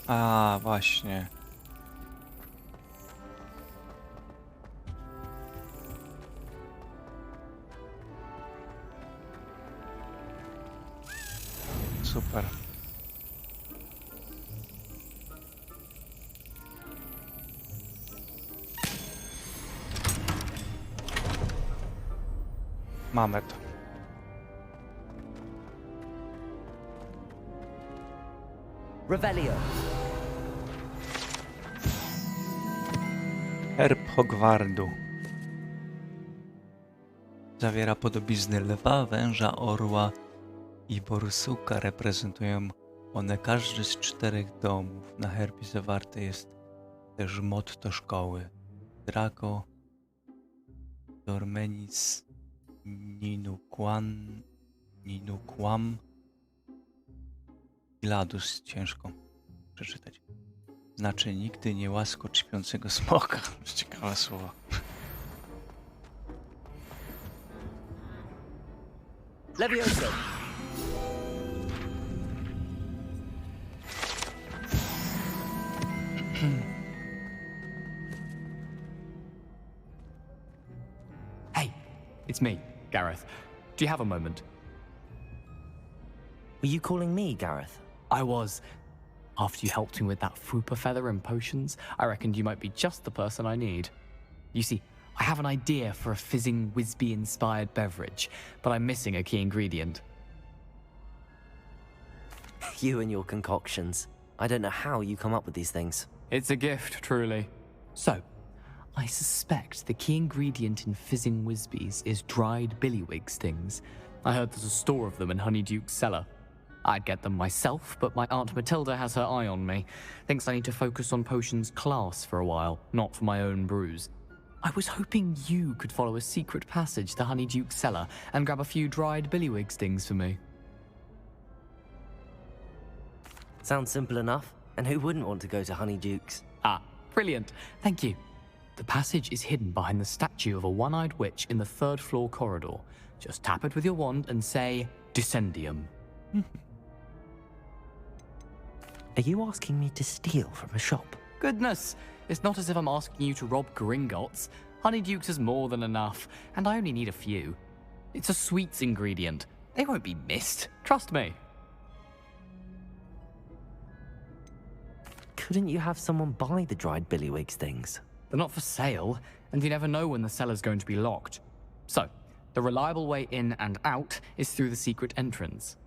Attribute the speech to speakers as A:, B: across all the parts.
A: A, właśnie. Super. Mamy to.
B: Revelio.
A: Herb Hogwardu. Zawiera podobizny lwa, węża, orła i borsuka. Reprezentują one każdy z 4 domów. Na herbie zawarte jest też motto szkoły. Draco, Dormenis, Ninuquam i Ladus. Ciężko przeczytać. Znaczy nigdy nie łaskocz śpiącego smoka. Ciekawe słowo.
B: Levioso.
C: Hey, it's me, Gareth. Do you have a moment?
B: Were you calling me, Gareth?
C: I was. After you helped me with that fupa feather and potions, I reckoned you might be just the person I need. You see, I have an idea for a fizzing Whizbee-inspired beverage, but I'm missing a key ingredient.
B: You and your concoctions. I don't know how you come up with these things.
C: It's a gift, truly. So, I suspect the key ingredient in fizzing Whizbees is dried billywig stings. I heard there's a store of them in Honeyduke's cellar. I'd get them myself, but my Aunt Matilda has her eye on me. Thinks I need to focus on potions class for a while, not for my own brews. I was hoping you could follow a secret passage to Honeyduke's cellar and grab a few dried billywig stings for me.
B: Sounds simple enough. And who wouldn't want to go to Honeyduke's?
C: Ah, brilliant. Thank you. The passage is hidden behind the statue of a one-eyed witch in the 3rd floor corridor. Just tap it with your wand and say, Descendium.
B: Are you asking me to steal from a shop?
C: Goodness, it's not as if I'm asking you to rob Gringotts. Honeyduke's is more than enough, and I only need a few. It's a sweets ingredient. They won't be missed. Trust me.
B: Couldn't you have someone buy the dried billywigs things?
C: They're not for sale, and you never know when the cellar's going to be locked. So, the reliable way in and out is through the secret entrance.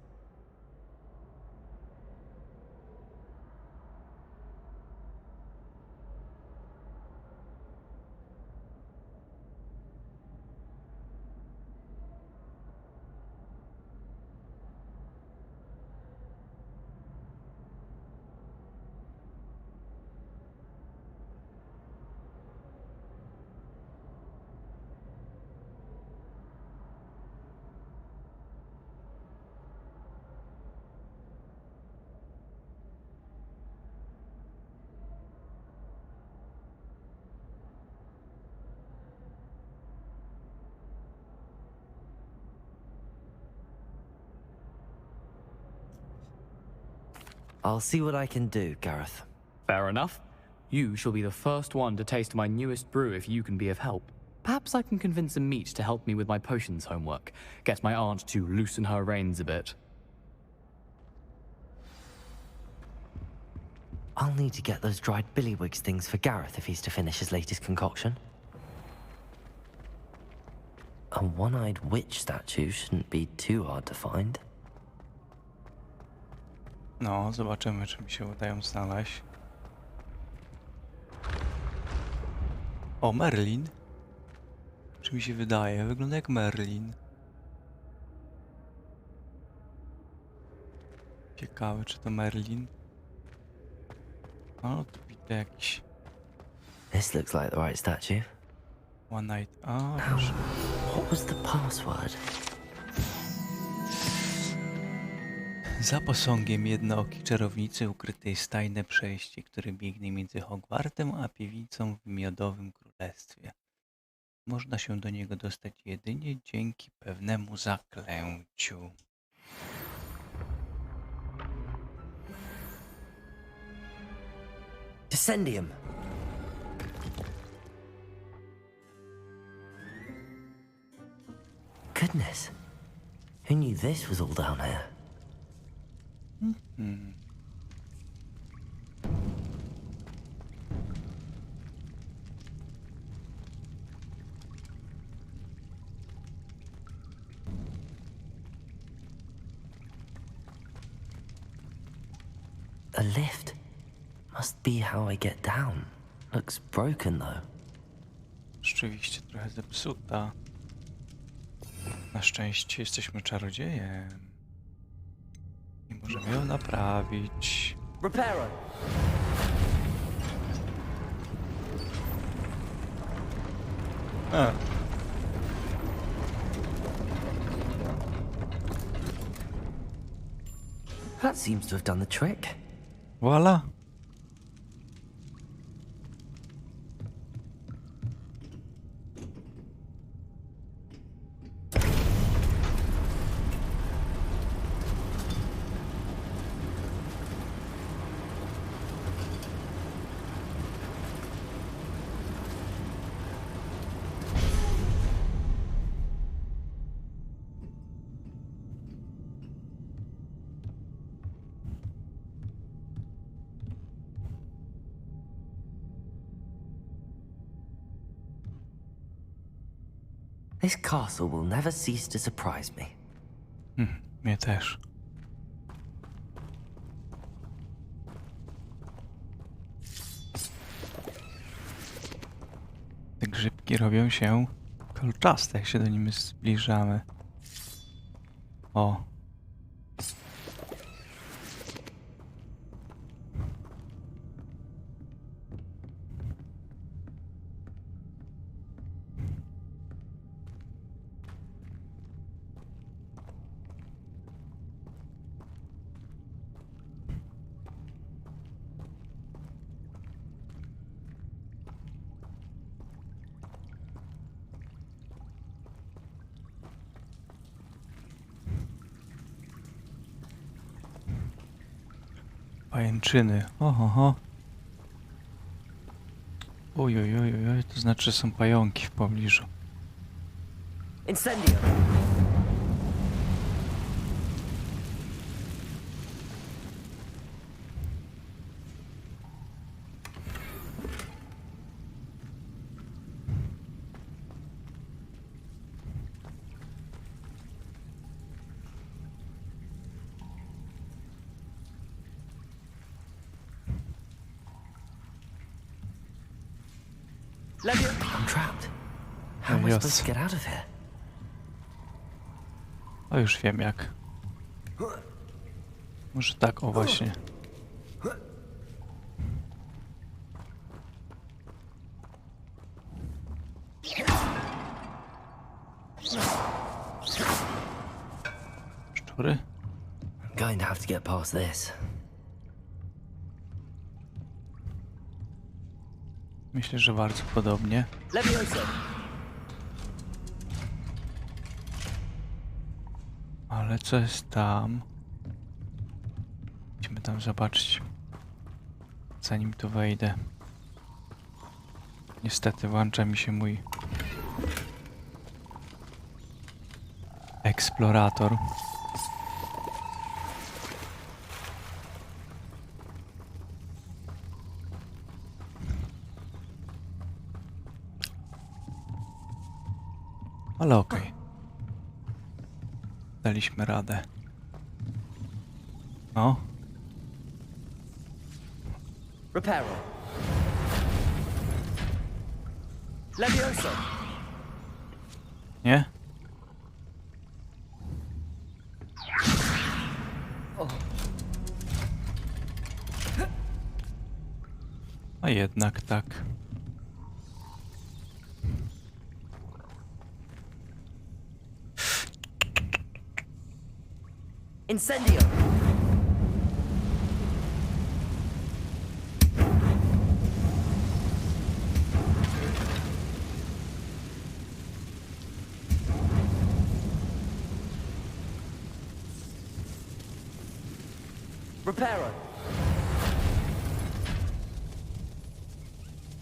B: I'll see what I can do, Gareth.
C: Fair enough. You shall be the first one to taste my newest brew if you can be of help. Perhaps I can convince a meat to help me with my potions homework. Get my aunt to loosen her reins a bit.
B: I'll need to get those dried billywigs things for Gareth if he's to finish his latest concoction. A one-eyed witch statue shouldn't be too hard to find.
A: No, zobaczymy, czy mi się udają znaleźć. O, Merlin. Czy mi się wydaje? Wygląda jak Merlin. Ciekawe, czy to Merlin. O, tu widzę jakiś
B: This looks like the right statue.
A: one night. O, proszę.
B: What was the password?
A: Za posągiem jednookiej czarownicy ukryte jest tajne przejście, które biegnie między Hogwartem a piwnicą w Miodowym Królestwie. Można się do niego dostać jedynie dzięki pewnemu zaklęciu.
B: Incendium. Goodness. Who knew this was all down here? A lift. Must be how I get down. Looks broken though.
A: Rzeczywiście trochę zepsuta. Na szczęście jesteśmy czarodziejem. I możemy ją naprawić.
B: Reparo.
A: A.
B: That seems to have done the trick.
A: Voila.
B: This castle will never cease to surprise me.
A: Mnie też. Te grzybki robią się kolczaste, jak się do nimi zbliżamy. O. Pajęczyny. Oho. Oj, to znaczy, że są pająki w pobliżu.
B: Incendio. I'm trapped. How am I supposed to get out of here?
A: O, już wiem jak. Może tak, o właśnie. Szczury?
B: I'm going to have to get past this.
A: Myślę, że bardzo podobnie. Ale co jest tam? Musimy tam zobaczyć, zanim tu wejdę. Niestety włącza mi się mój eksplorator. Ale okej. Daliśmy radę. O.
B: Reparo. Levioso.
A: Nie? A jednak tak.
B: Incendio. Reparo.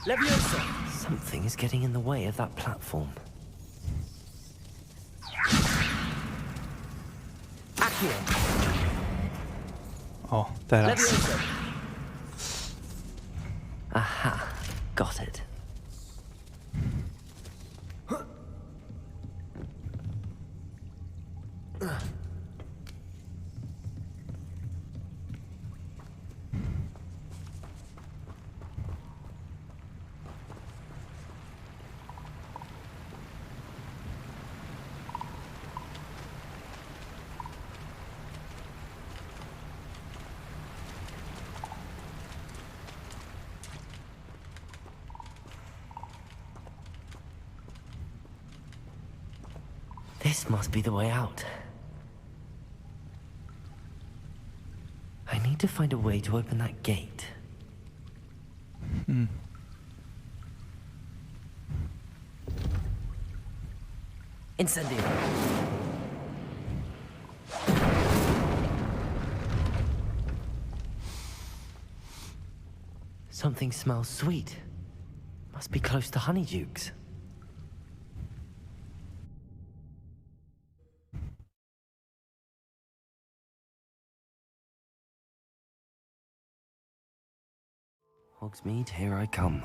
C: Leviosa!
B: Something is getting in the way of that platform. Accio!
A: O, teraz.
C: Leviosa!
B: Aha, got it. This must be the way out. I need to find a way to open that gate. Incendio. Something smells sweet. Must be close to honeydukes. Hogsmeade, here I come.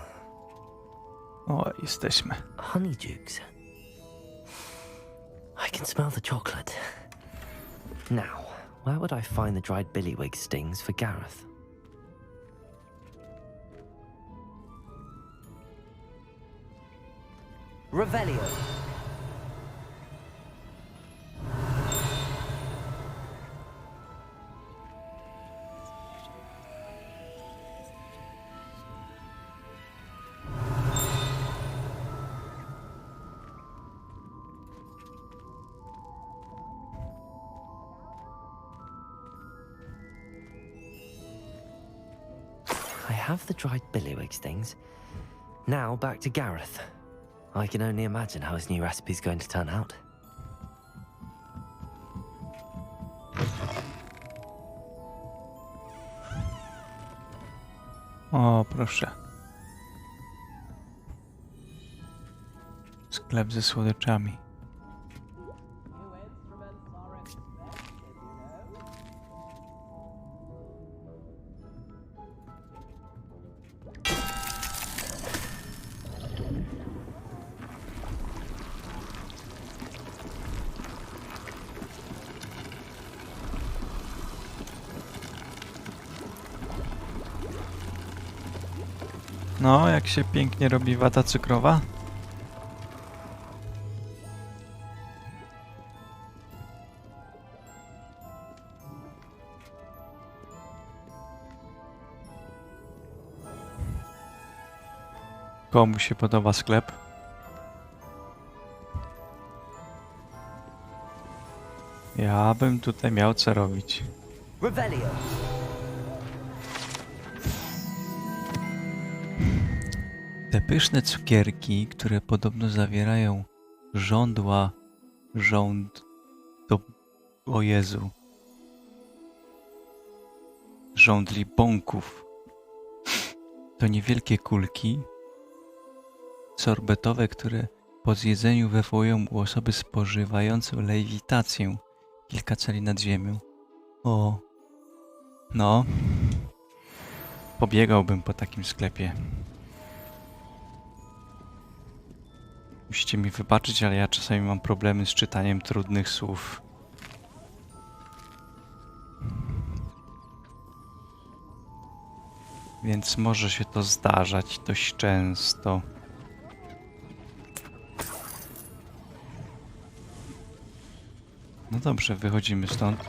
A: O, jesteśmy.
B: Honeydukes. I can smell the chocolate. Now, where would I find the dried billywig stings for Gareth? Revelio. I have the dried billywig stings. Now back to Gareth. I can only imagine how his new recipe's going to turn out.
A: O, proszę. Sklep ze słodyczami. No, jak się pięknie robi wata cukrowa. Komu się podoba sklep? Ja bym tutaj miał co robić.
B: Revelio.
A: Te pyszne cukierki, które podobno zawierają o Jezu. Żądli bąków. To niewielkie kulki sorbetowe, które po zjedzeniu wywołują u osoby spożywającej lewitację kilka cali nad ziemią. O, no, pobiegałbym po takim sklepie. Musicie mi wybaczyć, ale ja czasami mam problemy z czytaniem trudnych słów. Więc może się to zdarzać dość często. No dobrze, wychodzimy stąd.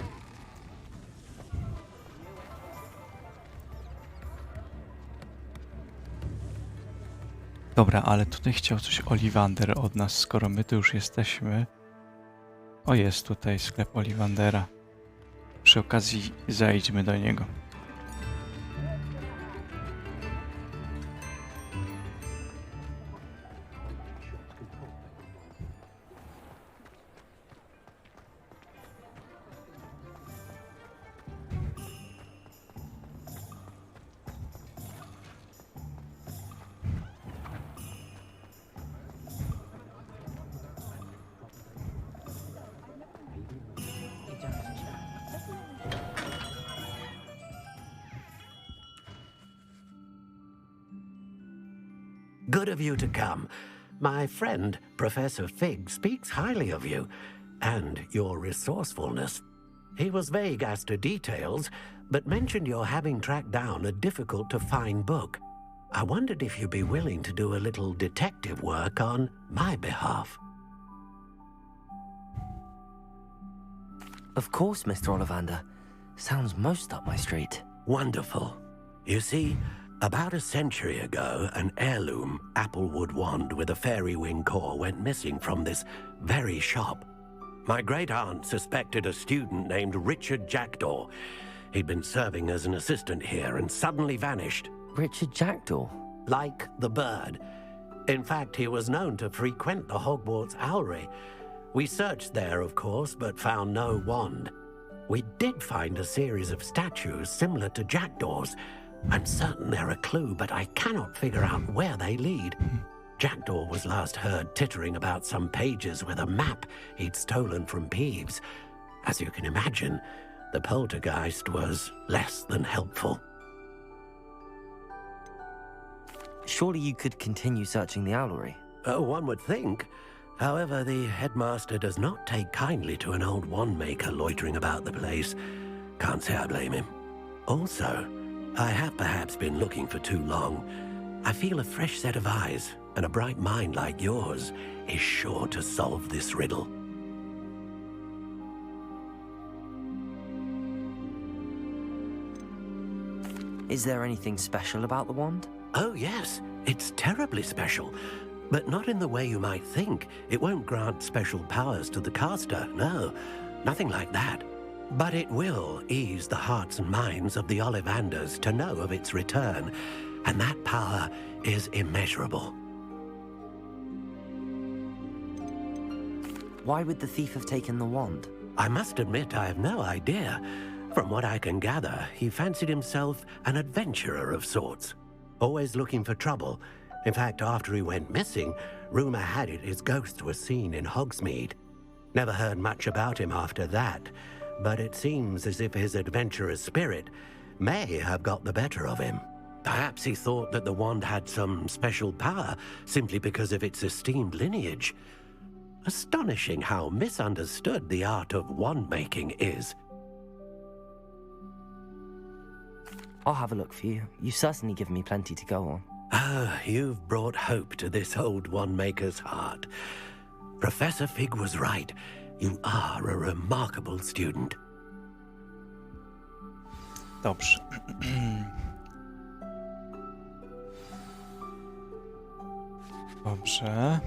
A: Dobra, ale tutaj chciał coś Ollivander od nas, skoro my tu już jesteśmy. O, jest tutaj sklep Ollivandera. Przy okazji zajdźmy do niego.
D: Good of you to come. My friend, Professor Fig, speaks highly of you and your resourcefulness. He was vague as to details, but mentioned your having tracked down a difficult-to-find book. I wondered if you'd be willing to do a little detective work on my behalf.
B: Of course, Mr. Ollivander. Sounds most up my street.
D: Wonderful. You see, about a century ago, an heirloom applewood wand with a fairy wing core went missing from this very shop. My great-aunt suspected a student named Richard Jackdaw. He'd been serving as an assistant here and suddenly vanished.
B: Richard Jackdaw?
D: Like the bird. In fact, he was known to frequent the Hogwarts Owlery. We searched there, of course, but found no wand. We did find a series of statues similar to Jackdaw's. I'm certain they're a clue, but I cannot figure out where they lead. Jackdaw was last heard tittering about some pages with a map he'd stolen from Peeves. As you can imagine, the poltergeist was less than helpful.
B: Surely you could continue searching the owlery.
D: One would think. However, the headmaster does not take kindly to an old wand-maker loitering about the place. Can't say I blame him. Also, I have perhaps been looking for too long. I feel a fresh set of eyes and a bright mind like yours is sure to solve this riddle.
B: Is there anything special about the wand?
D: Oh, yes. It's terribly special. But not in the way you might think. It won't grant special powers to the caster, no. Nothing like that. But it will ease the hearts and minds of the Ollivanders to know of its return. And that power is immeasurable.
B: Why would the thief have taken the wand?
D: I must admit I have no idea. From what I can gather, he fancied himself an adventurer of sorts. Always looking for trouble. In fact, after he went missing, rumor had it his ghost was seen in Hogsmeade. Never heard much about him after that, but it seems as if his adventurous spirit may have got the better of him. Perhaps he thought that the wand had some special power simply because of its esteemed lineage. Astonishing how misunderstood the art of wand-making is.
B: I'll have a look for you. You've certainly given me plenty to go on.
D: Ah, you've brought hope to this old wand-maker's heart. Professor Fig was right. You are a remarkable student.
A: Dobrze. Dobrze.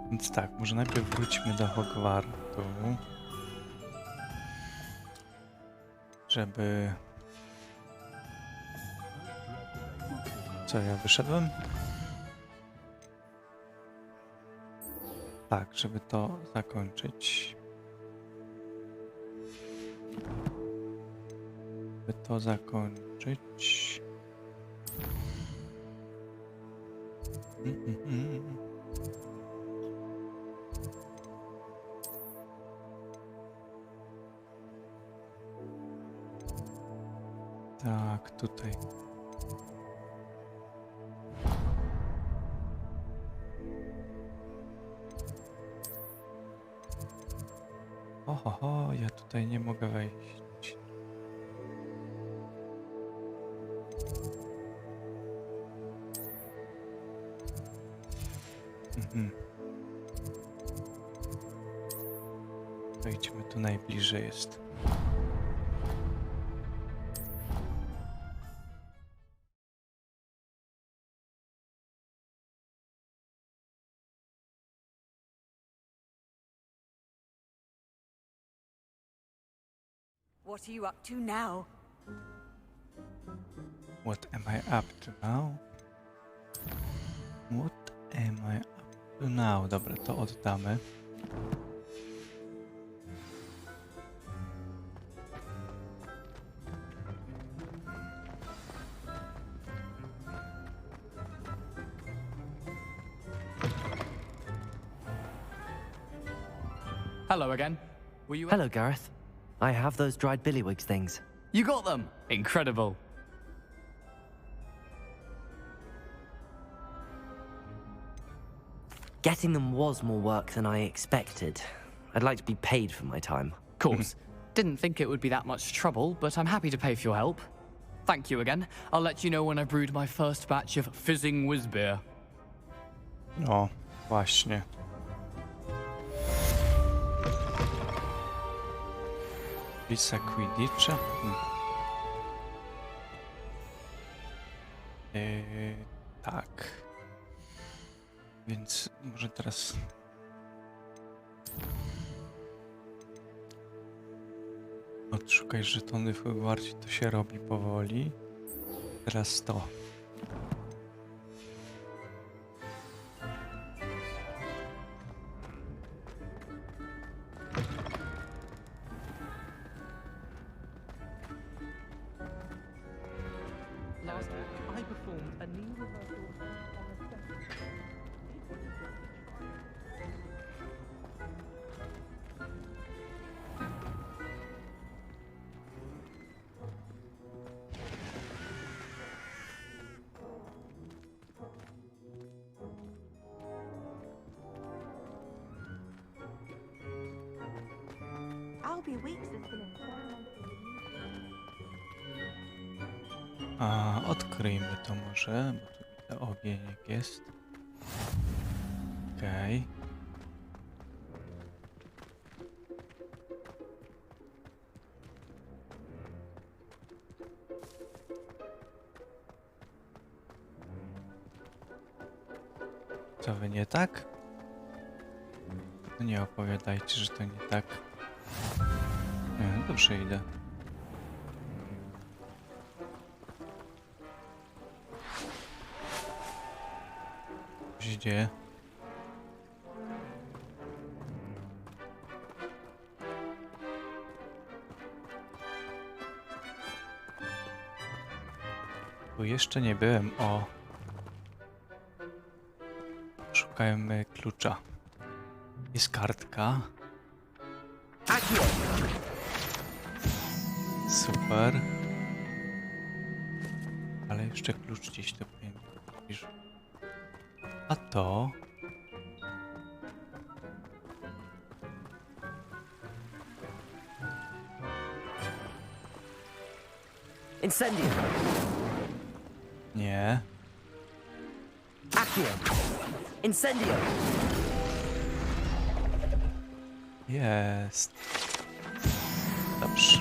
A: Więc tak, może najpierw wróćmy do Hogwartu. Żeby... Co, ja wyszedłem? Tak, żeby to zakończyć. Żeby to zakończyć. Tak, tutaj. Oho, ja tutaj nie mogę wejść. Wejdźmy tu najbliżej jest.
E: What are you up to now?
A: What am I up to now? What am I up to now? Dobra, to oddamy.
C: Hello again. Were you?
B: Hello, Gareth. I have those dried billywigs things.
C: You got them! Incredible.
B: Getting them was more work than I expected. I'd like to be paid for my time.
C: Of course. Didn't think it would be that much trouble, but I'm happy to pay for your help. Thank you again. I'll let you know when I brewed my first batch of fizzing whiz beer.
A: O, właśnie. Lisa Quidditcha? Tak. Więc może teraz... Odszukaj żetony w Hogwarcie, to się robi powoli. Teraz to.
C: Last week, I performed a knee reversal on the stage.
E: I'll be weeks since been experimenting with new
A: A odkryjmy to może, bo tu widzę ogieniek jest. Okej. Co wy nie tak? No nie opowiadajcie, że to nie tak. Nie, dobrze idę. Co się dzieje? Tu jeszcze nie byłem, o. Szukajmy klucza. Jest kartka. Super. Ale jeszcze klucz gdzieś tu powinien być. A to...
B: Incendio!
A: Nie.
B: Accio! Incendio!
A: Jest. Dobrze.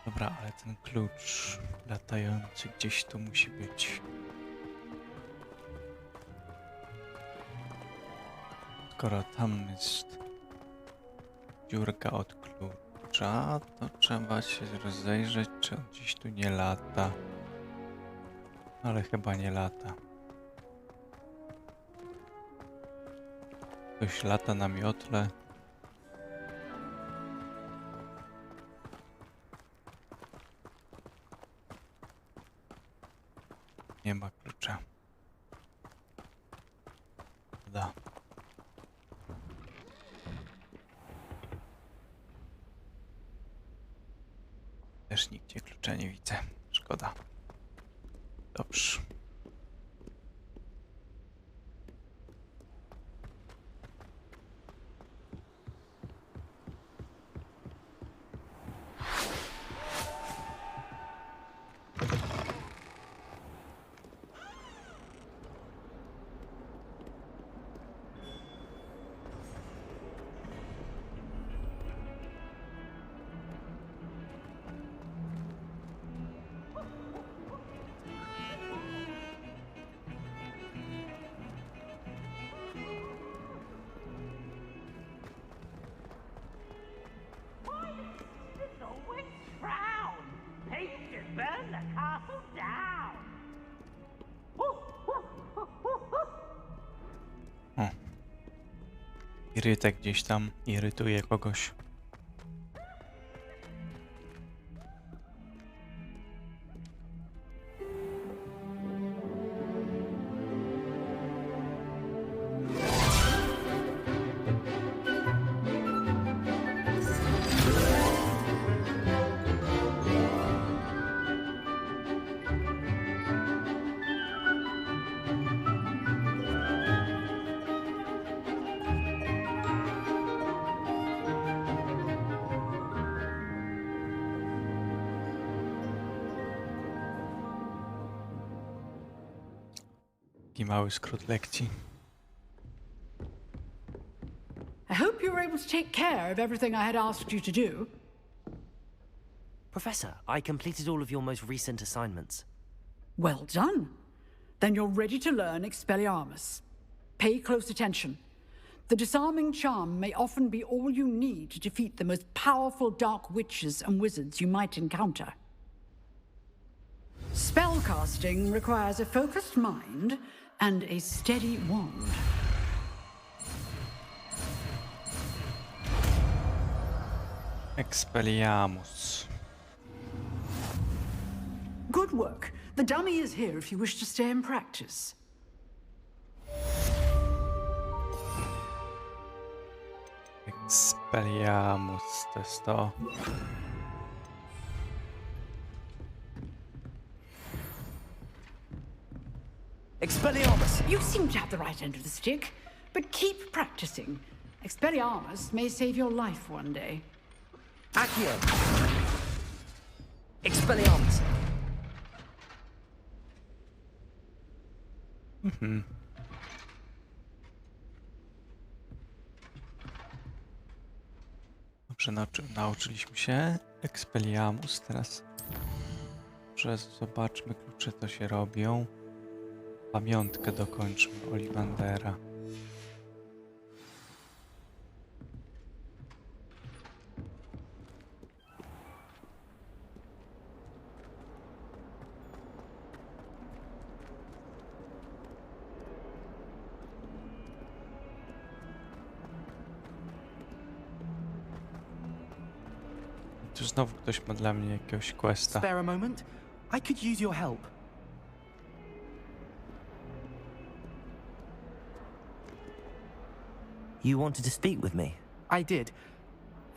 A: Dobra, ale ten klucz latający gdzieś tu musi być. Skoro tam jest dziurka od klucza, to trzeba się rozejrzeć, czy on gdzieś tu nie lata. Ale chyba nie lata. Ktoś lata na miotle. Nie ma klucza. Da. Też nigdzie klucza nie widzę. Szkoda. Dobrze.
F: Burn the castle down!
A: O. Irytek gdzieś tam irytuje kogoś. Taki mały skrót lekcji.
G: I hope you were able to take care of everything I had asked you to do.
B: Professor, I completed all of your most recent assignments.
G: Well done. Then you're ready to learn Expelliarmus. Pay close attention. The disarming charm may often be all you need to defeat the most powerful dark witches and wizards you might encounter. Spellcasting requires a focused mind and a steady wand.
A: Expelliarmus.
G: Good work. The dummy is here if you wish to stay and practice.
A: Expelliarmus, to jest to.
B: Expelliarmus!
G: You seem to have the right end of the stick, but keep practicing. Expelliarmus may save your life one day.
B: Accio! Expelliarmus!
A: Dobrze, nauczyliśmy się Expelliarmus. Teraz może zobaczmy klucze, co się robią. Pamiątkę dokończmy Ollivandera. Tu znowu ktoś ma dla mnie jakiegoś questa.
H: Spare a moment? I could use your help.
B: You wanted to speak with me?
H: I did.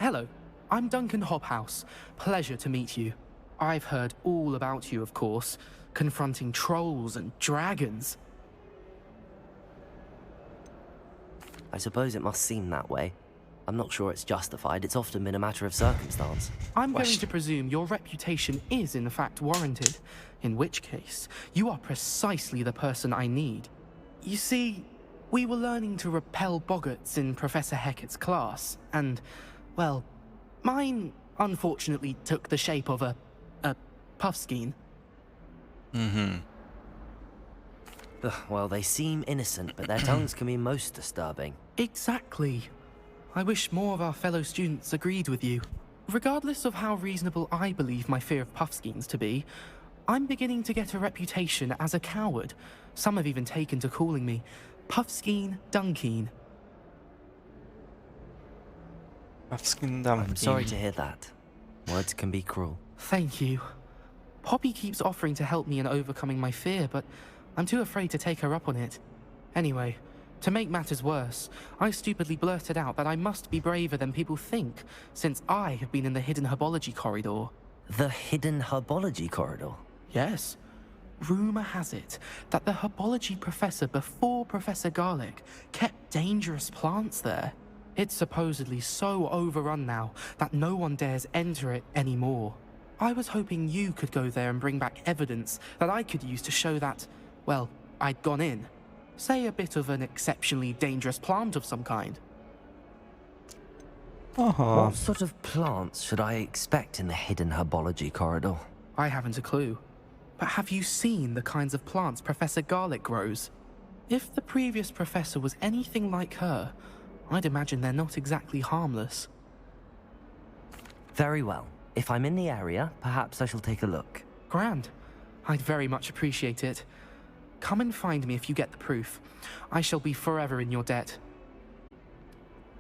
H: Hello, I'm Duncan Hobhouse. Pleasure to meet you. I've heard all about you, of course, confronting trolls and dragons.
B: I suppose it must seem that way. I'm not sure it's justified. It's often been a matter of circumstance.
H: I'm going to presume your reputation is in fact warranted, in which case, you are precisely the person I need. You see, we were learning to repel boggarts in Professor Hecat's class, and, well, mine unfortunately took the shape of a puffskein.
B: Ugh, well, they seem innocent, but their tongues can be most disturbing.
H: Exactly. I wish more of our fellow students agreed with you. Regardless of how reasonable I believe my fear of puffskeins to be, I'm beginning to get a reputation as a coward. Some have even taken to calling me Puffskein Dunkeen.
B: I'm sorry to hear that. Words can be cruel.
H: Thank you. Poppy keeps offering to help me in overcoming my fear, but I'm too afraid to take her up on it. Anyway, to make matters worse, I stupidly blurted out that I must be braver than people think, since I have been in the hidden herbology corridor.
B: The hidden herbology corridor?
H: Yes. Rumor has it that the herbology professor before Professor Garlic kept dangerous plants there. It's supposedly so overrun now that no one dares enter it anymore. I was hoping you could go there and bring back evidence that I could use to show that, well, I'd gone in. Say a bit of an exceptionally dangerous plant of some kind.
B: What sort of plants should I expect in the hidden herbology corridor?
H: I haven't a clue. But have you seen the kinds of plants Professor Garlic grows? If the previous professor was anything like her, I'd imagine they're not exactly harmless.
B: Very well. If I'm in the area, perhaps I shall take a look.
H: Grand. I'd very much appreciate it. Come and find me if you get the proof. I shall be forever in your debt.